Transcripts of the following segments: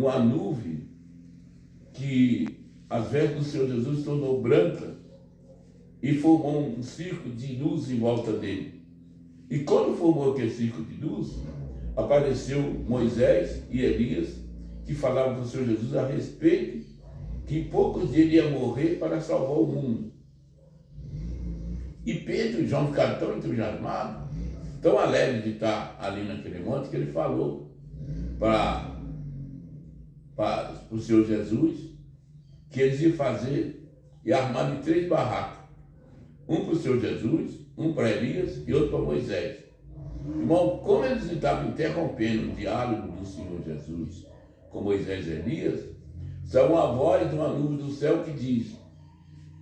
uma nuvem que as vestes do Senhor Jesus se tornou branca e formou um círculo de luz em volta dele. E quando formou aquele círculo de luz, apareceu Moisés e Elias, que falavam com o Senhor Jesus a respeito que em poucos dias ele ia morrer para salvar o mundo. E Pedro e João ficaram tão entusiasmados, tão alegres de estar ali naquele monte, que ele falou para o Senhor Jesus que eles iam fazer e armar de 3 barracos. Um para o Senhor Jesus, um para Elias e outro para Moisés. Irmão, como eles estavam interrompendo o diálogo do Senhor Jesus com Moisés e Elias, saiu uma voz de uma nuvem do céu que diz: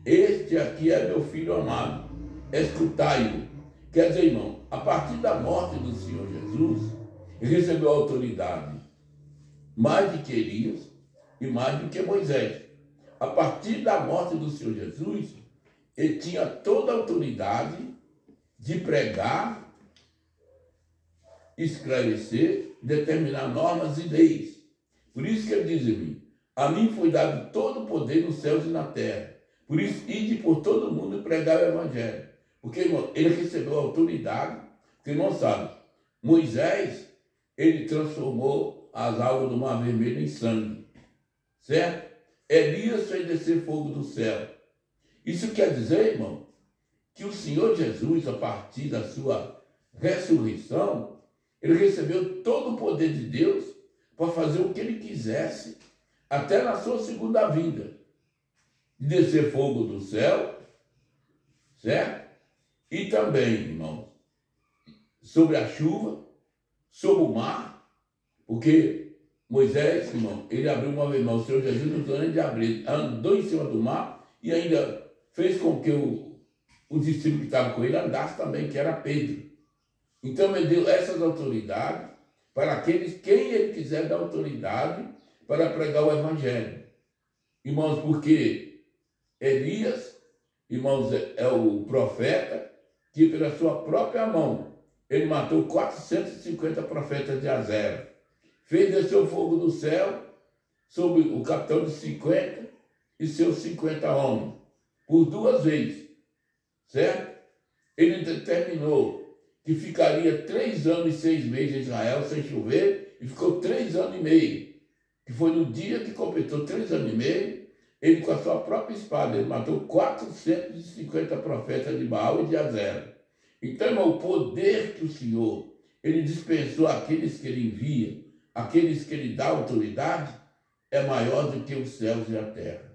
este aqui é meu filho amado, escutai-o. Quer dizer, irmão, a partir da morte do Senhor Jesus, ele recebeu autoridade mais do que Elias e mais do que Moisés. A partir da morte do Senhor Jesus, ele tinha toda a autoridade de pregar, esclarecer, determinar normas e leis. Por isso que ele diz em mim: a mim foi dado todo o poder nos céus e na terra. Por isso, ide por todo mundo e pregar o evangelho. Porque, irmão, ele recebeu a autoridade, porque, irmão, sabe, Moisés, ele transformou as águas do Mar Vermelho em sangue, certo? Elias fez descer fogo do céu. Isso quer dizer, irmão, que o Senhor Jesus, a partir da sua ressurreição, ele recebeu todo o poder de Deus para fazer o que ele quisesse, até na sua segunda vinda, de descer fogo do céu, certo? E também, irmão, sobre a chuva, sobre o mar, porque Moisés, irmão, ele abriu uma vez, o Senhor Jesus não tornou de abrir, andou em cima do mar e ainda fez com que o discípulo que estava com ele andasse também, que era Pedro. Então ele deu essas autoridades para aqueles, quem ele quiser dar autoridade para pregar o evangelho. Irmãos, porque Elias, irmãos, é o profeta que pela sua própria mão ele matou 450 profetas de Azera. Fez descer o fogo do céu sobre o capitão de 50 e seus 50 homens, por 2 vezes, certo? Ele determinou que ficaria 3 anos e 6 meses em Israel sem chover, e ficou 3 anos e meio, que foi no dia que completou 3 anos e meio, ele com a sua própria espada, ele matou 450 profetas de Baal e de Azera. Então, irmão, o poder que o Senhor, ele dispensou àqueles que ele envia, aqueles que ele dá autoridade, é maior do que os céus e a terra.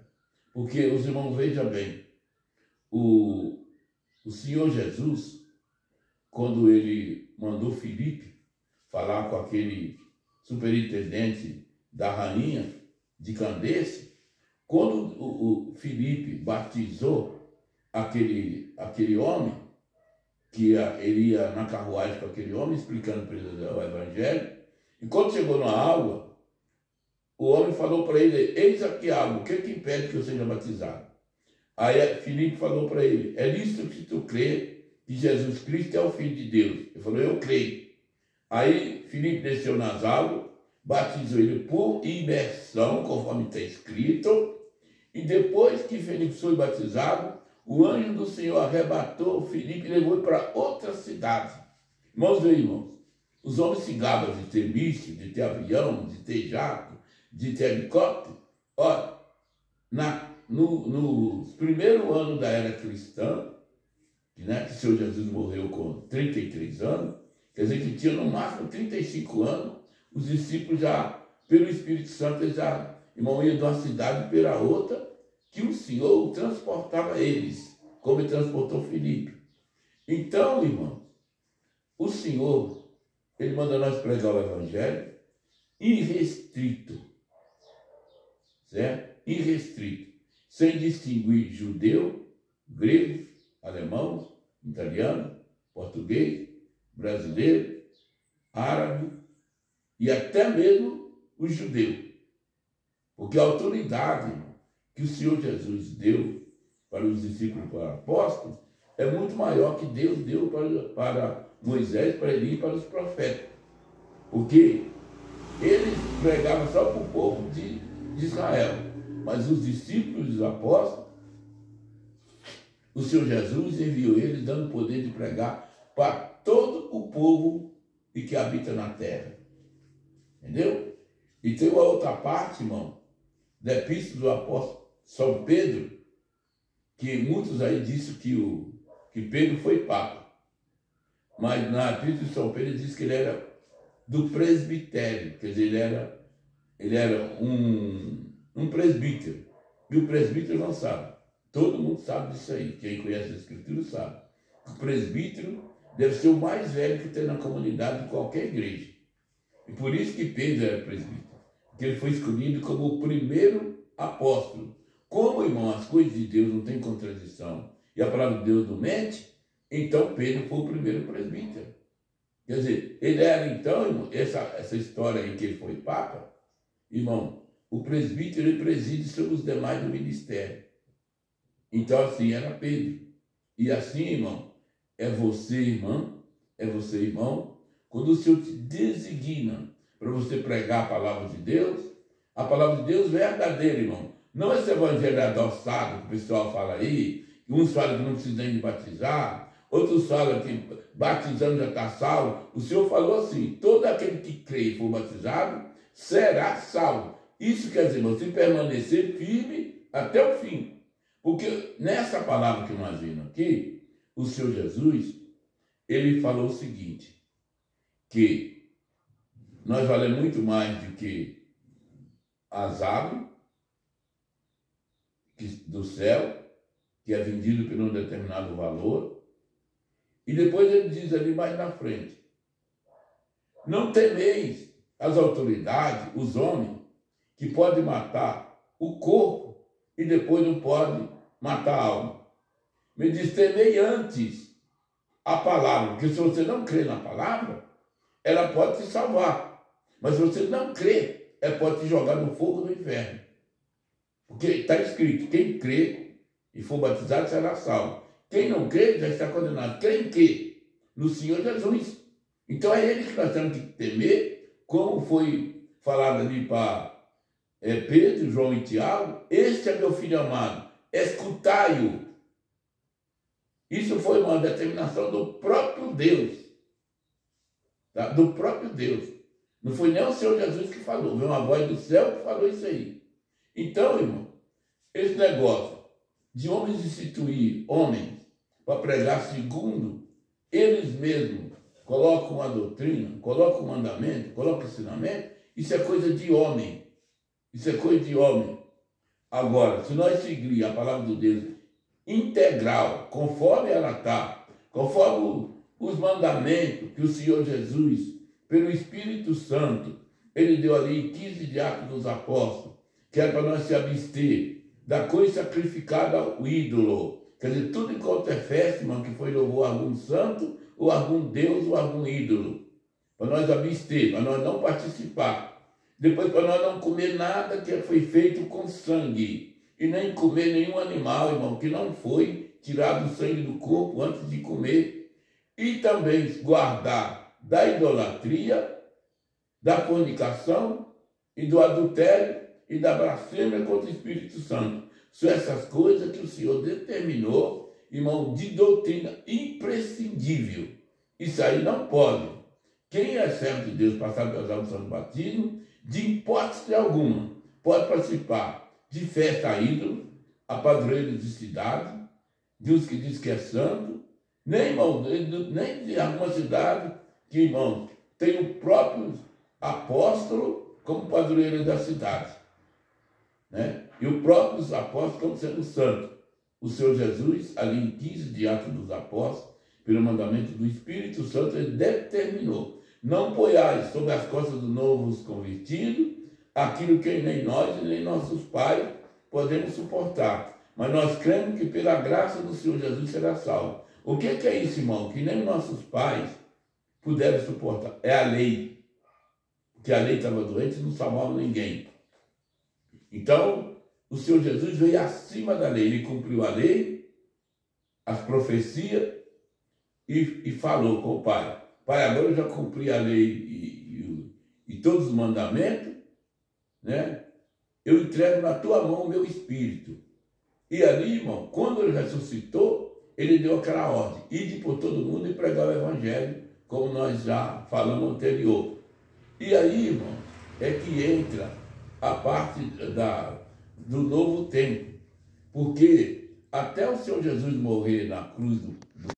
Porque, os irmãos, vejam bem, o Senhor Jesus, quando ele mandou Filipe falar com aquele superintendente da rainha de Candace, quando o Filipe batizou aquele homem, que ele ia na carruagem com aquele homem, explicando para ele o evangelho, e quando chegou na água, o homem falou para ele: eis aqui a água, o que impede que eu seja batizado? Aí Filipe falou para ele: é nisto que tu crê que Jesus Cristo é o Filho de Deus? Ele falou: eu creio. Aí Filipe desceu nas águas, batizou ele por imersão, conforme está escrito, e depois que Filipe foi batizado, o anjo do Senhor arrebatou Filipe e levou para outra cidade. Irmãos, veem, irmãos, os homens se gabam de ter míssil, de ter avião, de ter jato, de ter helicóptero. Olha, no primeiro ano da era cristã, que o Senhor Jesus morreu com 33 anos, quer dizer que tinha no máximo 35 anos, os discípulos já, pelo Espírito Santo, eles já, irmão, iam de uma cidade para outra, que o Senhor transportava eles, como ele transportou Filipe. Então, irmãos, o Senhor, ele manda nós pregar o evangelho irrestrito, certo? Irrestrito, sem distinguir judeu, grego, alemão, italiano, português, brasileiro, árabe e até mesmo os judeus. Porque a autoridade que o Senhor Jesus deu para os discípulos, para os apóstolos, é muito maior que Deus deu para Moisés, para Elias e para os profetas. Porque eles pregavam só para o povo, de Israel. Mas os discípulos e os apóstolos, o Senhor Jesus enviou eles dando poder de pregar para todo o povo e que habita na terra. Entendeu? E tem uma outra parte, irmão, da epístola do apóstolo São Pedro, que muitos aí disseram que Pedro foi papa. Mas na epístola de São Pedro diz que ele era do presbitério, quer dizer, ele era um presbítero. E o presbítero não sabe. Todo mundo sabe disso aí. Quem conhece a Escritura sabe. O presbítero deve ser o mais velho que tem na comunidade de qualquer igreja. E por isso que Pedro era presbítero. Porque ele foi escolhido como o primeiro apóstolo. Como, irmão, as coisas de Deus não têm contradição e a palavra de Deus não mente, então Pedro foi o primeiro presbítero. Quer dizer, ele era então, irmão, essa história aí que ele foi papa, irmão, o presbítero ele preside sobre os demais do ministério. Então assim era Pedro. E assim, irmão, é você, irmão, quando o Senhor te designa para você pregar a palavra de Deus verdadeira, irmão. Não esse evangelho adoçado que o pessoal fala aí, uns falam que não precisa nem de batizar, outros falam que batizando já está salvo. O Senhor falou assim, todo aquele que crê e for batizado será salvo. Isso quer dizer, irmão, se permanecer firme até o fim. Porque nessa palavra que nós vimos aqui, o Senhor Jesus, ele falou o seguinte, que nós valemos muito mais do que as aves do céu, que é vendido por um determinado valor. E depois ele diz ali mais na frente, não temeis as autoridades, os homens, que podem matar o corpo e depois não podem matar a alma. Me diz, temei antes a palavra, porque se você não crê na palavra, ela pode te salvar. Mas se você não crê, ela pode te jogar no fogo do inferno. Porque está escrito, quem crê e for batizado será salvo. Quem não crê já está condenado. Crê em quê? No Senhor Jesus. Então é ele que nós temos que temer, como foi falado ali para Pedro, João e Tiago. Este é meu filho amado, escutai-o. Isso foi uma determinação do próprio Deus. Tá? Do próprio Deus. Não foi nem o Senhor Jesus que falou, veio uma voz do céu que falou isso aí. Então, irmão, esse negócio de homens instituir homens para pregar segundo eles mesmos colocam a doutrina, colocam o mandamento, colocam o ensinamento, isso é coisa de homem. Isso é coisa de homem. Agora, se nós seguir a palavra de Deus integral, conforme ela está, conforme os mandamentos que o Senhor Jesus, pelo Espírito Santo, ele deu ali em 15 de Atos dos Apóstolos, que era para nós se abster da coisa sacrificada ao ídolo. Quer dizer, tudo enquanto é festa, irmão, que foi louvor a algum santo, ou a algum Deus, ou a algum ídolo. Para nós abster, para nós não participar. Depois, para nós não comer nada que foi feito com sangue. E nem comer nenhum animal, irmão, que não foi tirado o sangue do corpo antes de comer. E também guardar da idolatria, da fornicação e do adultério e da blasfêmia contra o Espírito Santo. São essas coisas que o Senhor determinou, irmão, de doutrina imprescindível. Isso aí não pode. Quem é servo de Deus, passado pelas águas do batismo, de hipótese alguma, pode participar de festa a ídolo, a padroeiro de cidade, de uns que diz que é santo, nem, irmão, nem de alguma cidade que, irmão, tem o próprio apóstolo como padroeiro da cidade. Né? E o próprio apóstolo como sendo santo. O Senhor Jesus, ali em 15 de Atos dos Apóstolos, pelo mandamento do Espírito Santo, ele determinou: não ponhais sobre as costas dos novos convertidos aquilo que nem nós e nem nossos pais podemos suportar. Mas nós cremos que pela graça do Senhor Jesus será salvo. O que é isso, irmão? Que nem nossos pais puderam suportar. É a lei. Porque a lei estava doente e não salvava ninguém. Então, o Senhor Jesus veio acima da lei. Ele cumpriu a lei, as profecias e falou com o Pai: Pai, agora eu já cumpri a lei e todos os mandamentos, né? eu entrego na tua mão o meu espírito. E ali, irmão, quando ele ressuscitou, ele deu aquela ordem: ide por todo mundo e pregar o evangelho, como nós já falamos anterior. E aí, irmão, é que entra a parte do novo tempo. Porque até o Senhor Jesus morrer na cruz do